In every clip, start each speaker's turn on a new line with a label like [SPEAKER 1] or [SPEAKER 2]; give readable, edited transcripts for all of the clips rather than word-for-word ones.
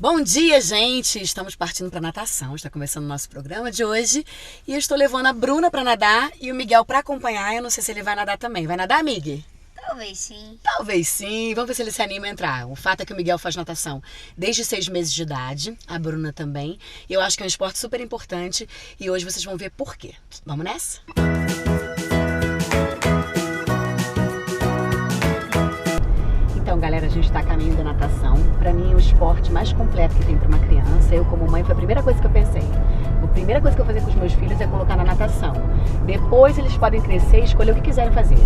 [SPEAKER 1] Bom dia, gente! Estamos partindo para natação. Está começando o nosso programa de hoje. E eu estou levando a Bruna para nadar e o Miguel para acompanhar. Eu não sei se ele vai nadar também. Vai nadar, Miguel?
[SPEAKER 2] Talvez sim.
[SPEAKER 1] Talvez sim. Vamos ver se ele se anima a entrar. O fato é que o Miguel faz natação desde 6 meses de idade. A Bruna também. Eu acho que é um esporte super importante. E hoje vocês vão ver por quê. Vamos nessa? Então, galera, a gente está a caminho da natação. Para mim, é o esporte mais completo que tem para uma criança. Eu, como mãe, foi a primeira coisa que eu pensei. A primeira coisa que eu vou fazer com os meus filhos é colocar na natação. Depois, eles podem crescer e escolher o que quiserem fazer.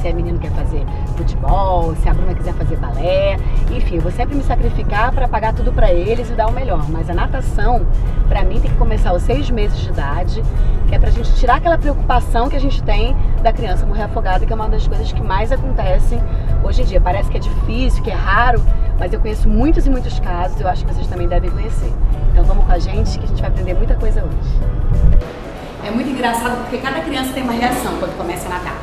[SPEAKER 1] Se a menina quer fazer futebol, se a Bruna quiser fazer balé. Enfim, eu vou sempre me sacrificar para pagar tudo para eles e dar o melhor. Mas a natação, para mim, tem que começar aos 6 meses de idade, que é pra gente tirar aquela preocupação que a gente tem da criança morrer afogada, que é uma das coisas que mais acontecem hoje em dia. Parece que é difícil, que é raro, mas eu conheço muitos e muitos casos, eu acho que vocês também devem conhecer. Então vamos com a gente que a gente vai aprender muita coisa hoje. É muito engraçado porque cada criança tem uma reação quando começa a nadar.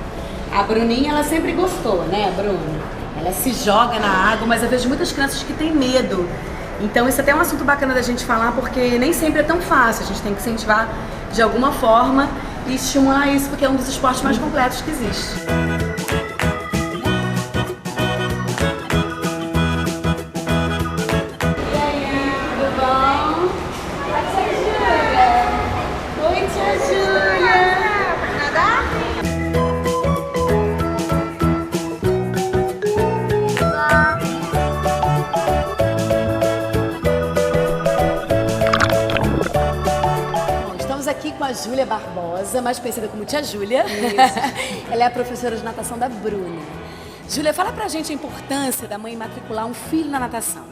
[SPEAKER 1] A Bruninha, ela sempre gostou, né, Bruna? Ela se joga na água, mas eu vejo muitas crianças que têm medo. Então isso até é um assunto bacana da gente falar, porque nem sempre é tão fácil. A gente tem que incentivar de alguma forma e estimular isso, porque é um dos esportes mais completos que existe. Aqui com a Júlia Barbosa, mais conhecida como Tia Júlia. Ela é a professora de natação da Bruna. Júlia, fala pra gente a importância da mãe matricular um filho na natação.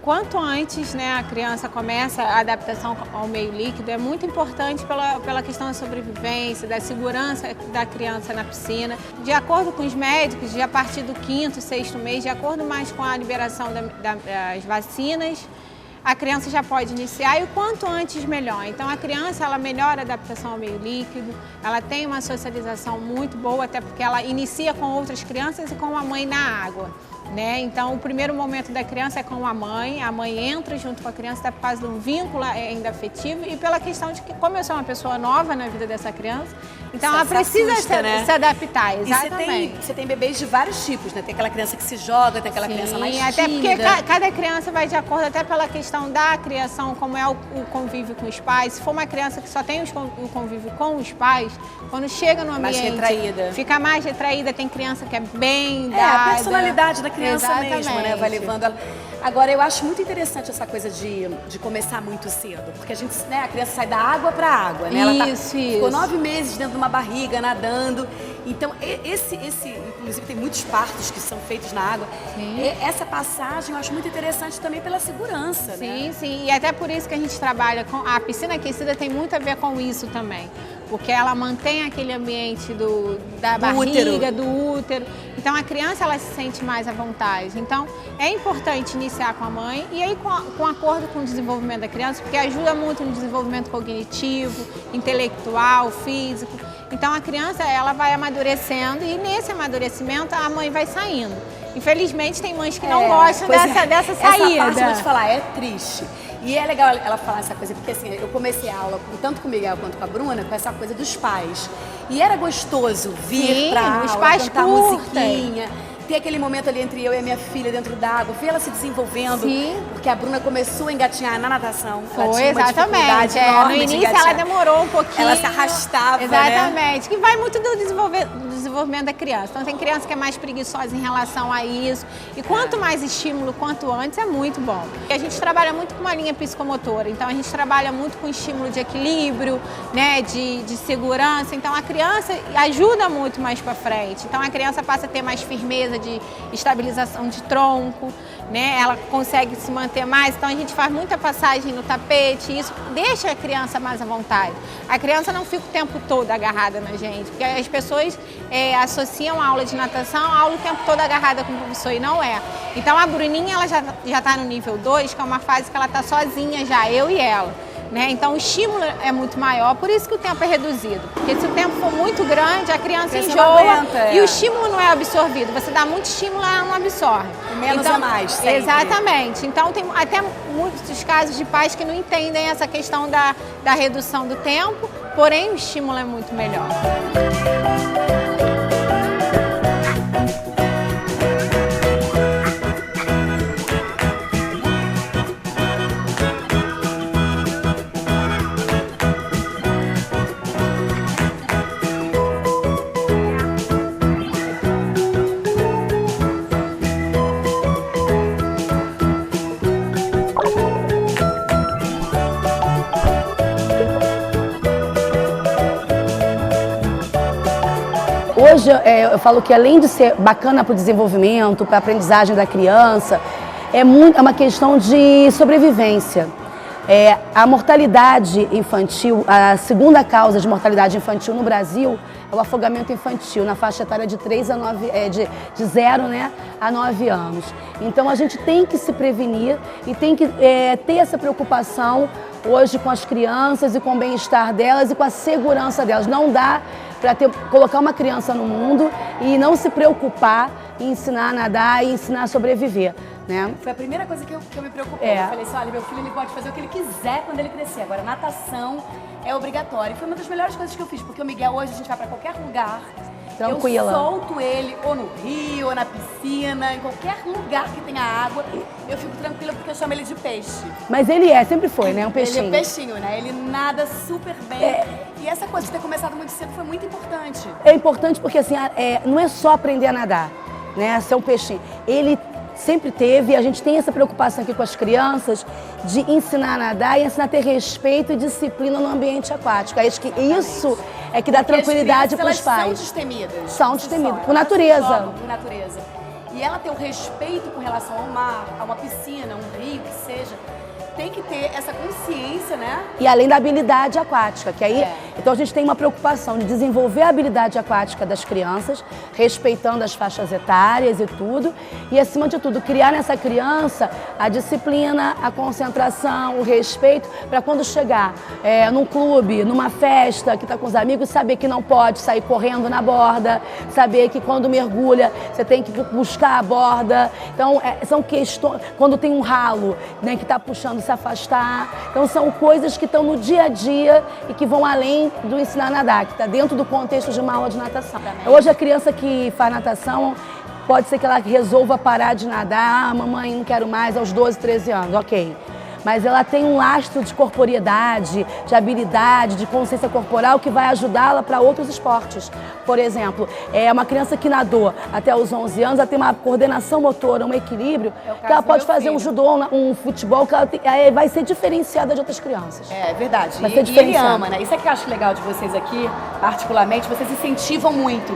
[SPEAKER 3] Quanto antes, né, a criança começa a adaptação ao meio líquido, é muito importante pela questão da sobrevivência, da segurança da criança na piscina. De acordo com os médicos, a partir do 5º, 6º mês, de acordo mais com a liberação das vacinas, a criança já pode iniciar e o quanto antes melhor. Então a criança, ela melhora a adaptação ao meio líquido, ela tem uma socialização muito boa, até porque ela inicia com outras crianças e com a mãe na água, né? Então o primeiro momento da criança é com a mãe entra junto com a criança, até por causa de um vínculo ainda afetivo e pela questão de que, como eu sou uma pessoa nova na vida dessa criança, então ela precisa se adaptar, exatamente.
[SPEAKER 1] E você tem bebês de vários tipos, né? Tem aquela criança que se joga, tem aquela criança mais tímida.
[SPEAKER 3] Até porque cada criança vai de acordo até pela questão da criação, como é o convívio com os pais. Se for uma criança que só tem o convívio com os pais, quando chega no ambiente,
[SPEAKER 1] mais retraída.
[SPEAKER 3] Fica mais retraída, tem criança que é bem dada.
[SPEAKER 1] A personalidade da criança
[SPEAKER 3] Exatamente.
[SPEAKER 1] mesmo, né? Vai levando ela. Agora, eu acho muito interessante essa coisa de começar muito cedo, porque a gente, né, a criança sai da água para a água, né? Ela ficou 9 meses dentro de uma barriga, nadando. Então, inclusive tem muitos partos que são feitos na água. Essa passagem eu acho muito interessante também pela segurança, né?
[SPEAKER 3] Sim. E até por isso que a gente trabalha com a piscina aquecida, tem muito a ver com isso também. Porque ela mantém aquele ambiente da barriga, do útero. Então a criança, ela se sente mais à vontade. Então é importante iniciar com a mãe e aí com acordo com o desenvolvimento da criança, porque ajuda muito no desenvolvimento cognitivo, intelectual, físico. Então a criança, ela vai amadurecendo e nesse amadurecimento a mãe vai saindo. Infelizmente tem mães que não gostam dessa saída.
[SPEAKER 1] Essa parte, eu vou te falar, é triste. E é legal ela falar essa coisa, porque assim, eu comecei a aula, tanto com o Miguel quanto com a Bruna, com essa coisa dos pais. E era gostoso vir pra aula,
[SPEAKER 3] os pais
[SPEAKER 1] cantar musiquinha, ter aquele momento ali entre eu e a minha filha dentro d'água, ver ela se desenvolvendo. Porque a Bruna começou a engatinhar na natação. Ela tinha uma dificuldade enorme
[SPEAKER 3] no início
[SPEAKER 1] de engatinhar.
[SPEAKER 3] ela demorou um pouquinho.
[SPEAKER 1] Ela se arrastava,
[SPEAKER 3] exatamente, que vai muito do desenvolvimento da criança. Então tem criança que é mais preguiçosa em relação a isso. E quanto mais estímulo, quanto antes, é muito bom. E a gente trabalha muito com uma linha psicomotora. Então a gente trabalha muito com estímulo de equilíbrio, né, de segurança. Então a criança ajuda muito mais para frente. Então a criança passa a ter mais firmeza de estabilização de tronco, né? Ela consegue se manter mais, então a gente faz muita passagem no tapete, isso deixa a criança mais à vontade. A criança não fica o tempo todo agarrada na gente, porque as pessoas associam a aula de natação a aula o tempo todo agarrada com o professor, e não é. Então a Bruninha, ela já está no nível 2, que é uma fase que ela está sozinha já, eu e ela. né? Então o estímulo é muito maior, por isso que o tempo é reduzido. Porque se o tempo for muito grande, a criança enjoa e o estímulo não é absorvido. Você dá muito estímulo, ela não absorve.
[SPEAKER 1] E menos é mais, sempre.
[SPEAKER 3] Exatamente. Então tem até muitos casos de pais que não entendem essa questão da redução do tempo, porém o estímulo é muito melhor.
[SPEAKER 2] Hoje eu falo que além de ser bacana para o desenvolvimento, para a aprendizagem da criança, é uma questão de sobrevivência. A mortalidade infantil, a segunda causa de mortalidade infantil no Brasil é o afogamento infantil, na faixa etária de 0, né, a 9 anos. Então a gente tem que se prevenir e tem que ter essa preocupação hoje com as crianças e com o bem-estar delas e com a segurança delas. Não dá para colocar uma criança no mundo e não se preocupar em ensinar a nadar e ensinar a sobreviver, né?
[SPEAKER 1] Foi a primeira coisa que eu me preocupei. Eu falei assim, olha, meu filho ele pode fazer o que ele quiser quando ele crescer. Agora, natação é obrigatória. E foi uma das melhores coisas que eu fiz, porque o Miguel hoje a gente vai para qualquer lugar.
[SPEAKER 2] Tranquila.
[SPEAKER 1] Eu solto ele ou no rio, ou na piscina, em qualquer lugar que tenha água. Eu fico tranquila porque eu chamo ele de peixe.
[SPEAKER 2] Mas ele sempre foi, né? Um peixinho.
[SPEAKER 1] Ele é peixinho, né? Ele nada super bem. E essa coisa de ter começado muito cedo foi muito importante.
[SPEAKER 2] É importante porque assim, não é só aprender a nadar, né? Ser um peixinho. Ele sempre teve, a gente tem essa preocupação aqui com as crianças de ensinar a nadar e ensinar a ter respeito e disciplina no ambiente aquático. Acho que isso é que dá tranquilidade para os pais.
[SPEAKER 1] São destemidas.
[SPEAKER 2] São destemidas, por natureza.
[SPEAKER 1] Por natureza. E ela ter o respeito com relação ao mar, a uma piscina, um rio, que seja, tem que ter essa consciência, né?
[SPEAKER 2] E além da habilidade aquática, que aí... Então a gente tem uma preocupação de desenvolver a habilidade aquática das crianças, respeitando as faixas etárias e tudo. E acima de tudo, criar nessa criança a disciplina, a concentração, o respeito, para quando chegar num clube, numa festa, que está com os amigos, saber que não pode sair correndo na borda, saber que quando mergulha, você tem que buscar a borda. Então, são questões... Quando tem um ralo, né, que está puxando, se afastar. Então são coisas que estão no dia a dia e que vão além do ensinar a nadar, que está dentro do contexto de uma aula de natação. Hoje a criança que faz natação, pode ser que ela resolva parar de nadar, mamãe, não quero mais, aos 12, 13 anos, ok. Mas ela tem um lastro de corporeidade, de habilidade, de consciência corporal que vai ajudá-la para outros esportes. Por exemplo, uma criança que nadou até os 11 anos, ela tem uma coordenação motora, um equilíbrio, que ela pode fazer um judô, um futebol, que ela vai ser diferenciada de outras crianças.
[SPEAKER 1] É verdade.
[SPEAKER 2] Vai ser
[SPEAKER 1] e ele ama, né? Isso é que eu acho legal de vocês aqui, particularmente, vocês incentivam muito.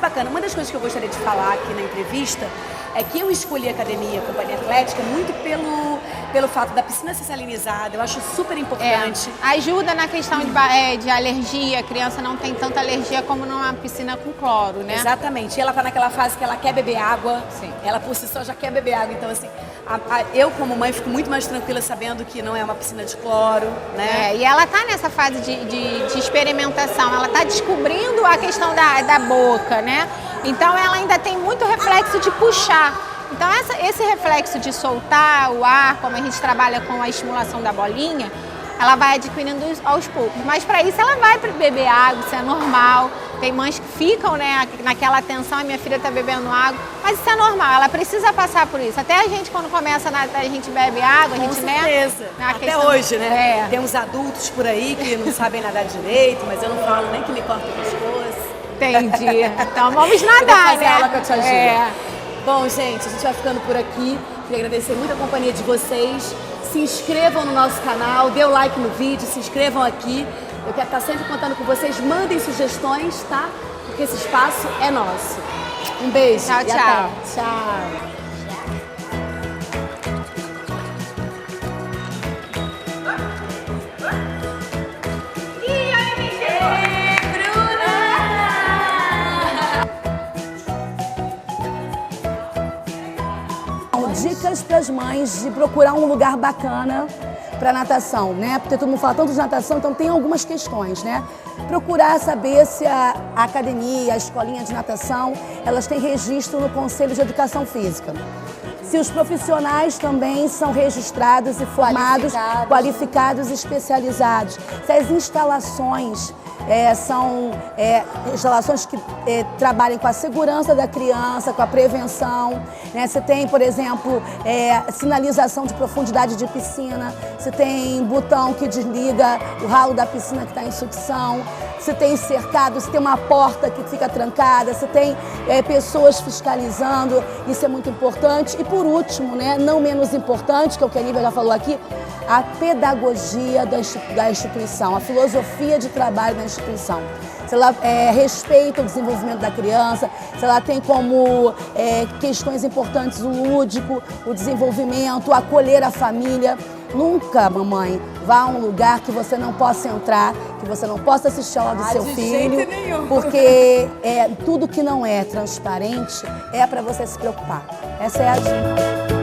[SPEAKER 1] Bacana. Uma das coisas que eu gostaria de falar aqui na entrevista é que eu escolhi a academia Companhia Atlética muito pelo fato da piscina ser salinizada. Eu acho super importante.
[SPEAKER 3] Ajuda na questão de alergia. A criança não tem tanta alergia como numa piscina com cloro, né?
[SPEAKER 1] Exatamente. E ela tá naquela fase que ela quer beber água.
[SPEAKER 3] Sim.
[SPEAKER 1] Ela por si só já quer beber água. Então, assim, eu como mãe fico muito mais tranquila sabendo que não é uma piscina de cloro, né?
[SPEAKER 3] E ela tá nessa fase de experimentação. Ela tá descobrindo a questão da boca, né? Então ela ainda tem muito reflexo de puxar. Então esse reflexo de soltar o ar, como a gente trabalha com a estimulação da bolinha, ela vai adquirindo aos poucos. Mas para isso ela vai beber água, isso é normal. Tem mães que ficam, né, naquela tensão, a minha filha está bebendo água, mas isso é normal, ela precisa passar por isso. Até a gente, quando começa a nadar, a gente bebe água, a gente...
[SPEAKER 1] Com certeza. Até hoje, né? Tem uns adultos por aí que não sabem nadar direito, mas eu não falo nem que me corta o pescoço.
[SPEAKER 3] Entendi. Então vamos nadar, né?
[SPEAKER 1] Aula que eu te ajudo. Bom, gente, a gente vai ficando por aqui. Queria agradecer muito a companhia de vocês. Se inscrevam no nosso canal, dê o like no vídeo, se inscrevam aqui. Eu quero estar sempre contando com vocês. Mandem sugestões, tá? Porque esse espaço é nosso. Um beijo.
[SPEAKER 3] Tchau,
[SPEAKER 1] e
[SPEAKER 3] tchau.
[SPEAKER 1] até. Tchau.
[SPEAKER 2] dicas para as mães de procurar um lugar bacana para natação, né? Porque todo mundo fala tanto de natação, então tem algumas questões, né? Procurar saber se a academia, a escolinha de natação, elas têm registro no Conselho de Educação Física. Se os profissionais também são registrados e formados, qualificados e especializados. Se as instalações são instalações que trabalhem com a segurança da criança, com a prevenção, né? Se tem, por exemplo, sinalização de profundidade de piscina, se tem botão que desliga o ralo da piscina que está em sucção, se tem cercado, se tem uma porta que fica trancada, se tem pessoas fiscalizando, isso é muito importante. E por último, né, não menos importante, que é o que a Nívia já falou aqui, a pedagogia da instituição, a filosofia de trabalho da instituição. Se ela respeita o desenvolvimento da criança, se ela tem como questões importantes o lúdico, o desenvolvimento, acolher a família. Nunca, mamãe, vá a um lugar que você não possa entrar, que você não possa assistir a aula do seu filho, porque tudo que não é transparente é para você se preocupar. Essa é a dica.